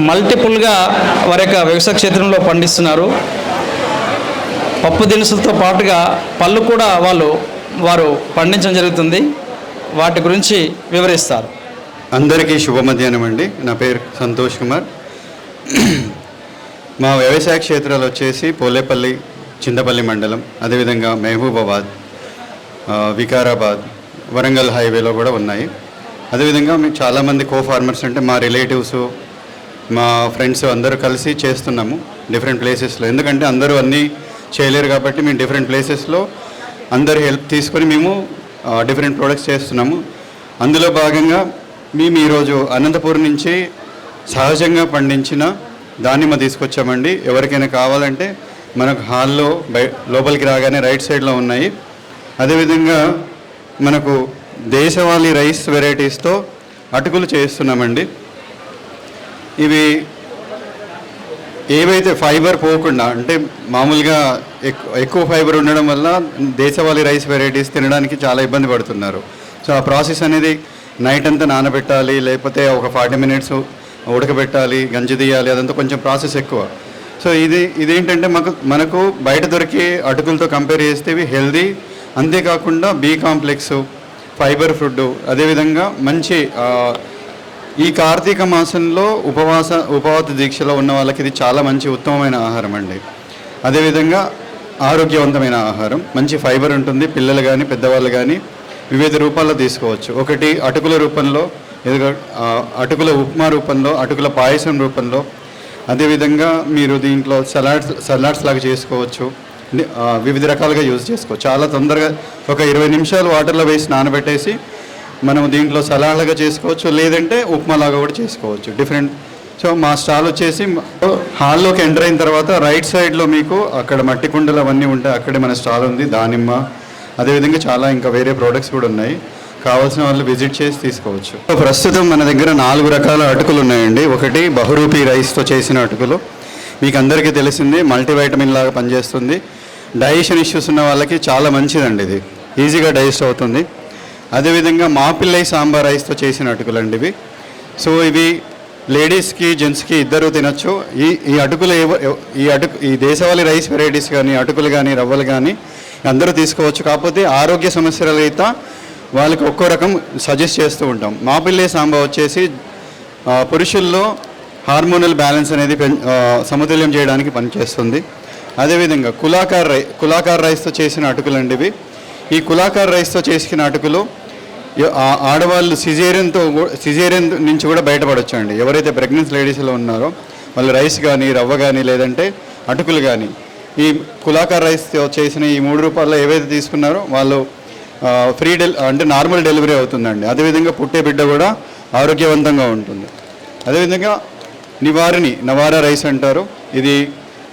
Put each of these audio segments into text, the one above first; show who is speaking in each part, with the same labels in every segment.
Speaker 1: మల్టిపుల్గా వారి యొక్క వ్యవసాయ క్షేత్రంలో పండిస్తున్నారు. పప్పు దినుసులతో పాటుగా పళ్ళు కూడా వారు పండించడం జరుగుతుంది. వాటి గురించి వివరిస్తారు.
Speaker 2: అందరికీ శుభ మధ్యాహ్నం అండి. నా పేరు సంతోష్ కుమార్. మా వ్యవసాయ క్షేత్రాలు వచ్చేసి పోలేపల్లి, చింతపల్లి మండలం, అదేవిధంగా మహబూబాబాద్, వికారాబాద్, వరంగల్ హైవేలో కూడా ఉన్నాయి. అదేవిధంగా మేము చాలామంది ఫార్మర్స్ అంటే మా రిలేటివ్స్, మా ఫ్రెండ్స్ అందరూ కలిసి చేస్తున్నాము డిఫరెంట్ ప్లేసెస్లో. ఎందుకంటే అందరూ అన్నీ చేయలేరు కాబట్టి మేము డిఫరెంట్ ప్లేసెస్లో అందరి హెల్ప్ తీసుకొని మేము డిఫరెంట్ ప్రోడక్ట్స్ చేస్తున్నాము. అందులో భాగంగా మేము ఈరోజు అనంతపురం నుంచి సహజంగా పండించిన దానిమ్మ తీసుకొచ్చామండి. ఎవరికైనా కావాలంటే మనకు హాల్లో లోపలికి రాగానే రైట్ సైడ్లో ఉన్నాయి. అదేవిధంగా మనకు దేశవాళీ రైస్ వెరైటీస్తో అటుకులు చేస్తున్నామండి. ఇవి ఏవైతే ఫైబర్ పోకుండా, అంటే మామూలుగా ఎక్కువ ఫైబర్ ఉండడం వల్ల దేశవాళీ రైస్ వెరైటీస్ తినడానికి చాలా ఇబ్బంది పడుతున్నారు. సో ఆ ప్రాసెస్ అనేది నైట్ అంతా నానబెట్టాలి, లేకపోతే ఒక 40 మినిట్స్ ఉడకబెట్టాలి, గంజి తీయాలి, అదంతా కొంచెం ప్రాసెస్ ఎక్కువ. సో ఇదేంటంటే మనకు బయట దొరికే అటుకులతో కంపేర్ చేస్తే ఇవి హెల్దీ, అంతేకాకుండా బి కాంప్లెక్స్, ఫైబర్ ఫుడ్, అదేవిధంగా మంచి ఈ కార్తీక మాసంలో ఉపవాస దీక్షలో ఉన్న వాళ్ళకి ఇది చాలా మంచి ఉత్తమమైన ఆహారం అండి. అదేవిధంగా ఆరోగ్యవంతమైన ఆహారం, మంచి ఫైబర్ ఉంటుంది. పిల్లలు కానీ పెద్దవాళ్ళు కానీ వివిధ రూపాల్లో తీసుకోవచ్చు. ఒకటి అటుకుల రూపంలో, అటుకుల ఉప్మా రూపంలో, అటుకుల పాయసం రూపంలో, అదేవిధంగా మీరు దీంట్లో సలాడ్స్ లాగా చేసుకోవచ్చు. వివిధ రకాలుగా యూజ్ చేసుకోవచ్చు. చాలా తొందరగా ఒక 20 నిమిషాలు వాటర్లో వేసి నానబెట్టేసి మనం దీంట్లో సలాడ్లుగా చేసుకోవచ్చు, లేదంటే ఉప్మాలాగా కూడా చేసుకోవచ్చు డిఫరెంట్. సో మా స్టాల్ వచ్చేసి హాల్లోకి ఎంటర్ అయిన తర్వాత రైట్ సైడ్లో మీకు అక్కడ మట్టి కుండలు అవన్నీ ఉంటాయి, అక్కడే మన స్టాల్ ఉంది. దానిమ్మ, అదేవిధంగా చాలా ఇంకా వేరే ప్రోడక్ట్స్ కూడా ఉన్నాయి. కావాల్సిన వాళ్ళు విజిట్ చేసి తీసుకోవచ్చు. ప్రస్తుతం మన దగ్గర 4 రకాల అటుకులు ఉన్నాయండి. ఒకటి బహురూపీ రైస్తో చేసిన అటుకులు, మీకు అందరికీ తెలిసింది, మల్టీవైటమిన్ లాగా పనిచేస్తుంది. డైజెషన్ ఇష్యూస్ ఉన్న వాళ్ళకి చాలా మంచిదండి, ఇది ఈజీగా డైజెస్ట్ అవుతుంది. అదేవిధంగా మాపిల్లై సాంబార్ రైస్తో చేసిన అటుకులు అండి ఇవి. సో ఇవి లేడీస్కి జెంట్స్కి ఇద్దరు తినచ్చు. ఈ అటుకులు ఈ దేశవాళీ రైస్ వెరైటీస్ కానీ, అటుకులు కానీ, రవ్వలు కానీ అందరూ తీసుకోవచ్చు. కాకపోతే ఆరోగ్య సమస్యల రీత వాళ్ళకి ఒక్కో రకం సజెస్ట్ చేస్తూ ఉంటాం. మాపిల్లై సాంబార్ వచ్చేసి పురుషుల్లో హార్మోనల్ బ్యాలెన్స్ అనేది సమతుల్యం చేయడానికి పనిచేస్తుంది. అదేవిధంగా కులాకార్ రైస్తో చేసిన అటుకులు అండి ఇవి. ఈ కులాకార్ రైస్తో చేసిన అటుకులు ఆడవాళ్ళు సిజేరియన్ నుంచి కూడా బయటపడవచ్చు అండి. ఎవరైతే ప్రెగ్నెన్సీ లేడీస్లో ఉన్నారో వాళ్ళు రైస్ కానీ, రవ్వ కానీ, లేదంటే అటుకులు కానీ, ఈ కులాకార్ రైస్తో చేసిన ఈ 3 రూపాయల్లో ఏవైతే తీసుకున్నారో వాళ్ళు అంటే నార్మల్ డెలివరీ అవుతుందండి. అదేవిధంగా పుట్టే బిడ్డ కూడా ఆరోగ్యవంతంగా ఉంటుంది. అదేవిధంగా నవారా రైస్ అంటారు. ఇది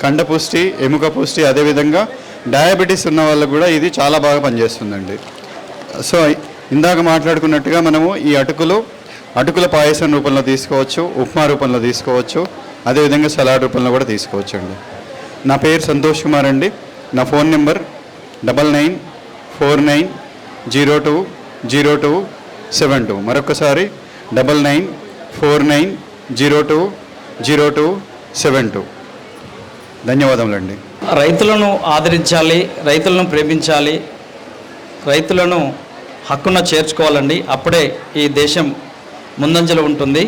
Speaker 2: కండపుష్టి, ఎముక పుష్టి, అదేవిధంగా డయాబెటీస్ ఉన్న వాళ్ళకు కూడా ఇది చాలా బాగా పనిచేస్తుందండి. సో ఇందాక మాట్లాడుకున్నట్టుగా మనము ఈ అటుకుల పాయసం రూపంలో తీసుకోవచ్చు, ఉప్మా రూపంలో తీసుకోవచ్చు, అదేవిధంగా సలాడ్ రూపంలో కూడా తీసుకోవచ్చు అండి. నా పేరు సంతోష్ కుమార్ అండి. నా ఫోన్ నెంబర్ 9949020272. మరొకసారి 9949020272. ధన్యవాదములండి.
Speaker 1: రైతులను ఆదరించాలి, రైతులను ప్రేమించాలి, రైతులను హక్కున చేర్చుకోవాలండి. అప్పుడే ఈ దేశం ముందంజలో ఉంటుంది.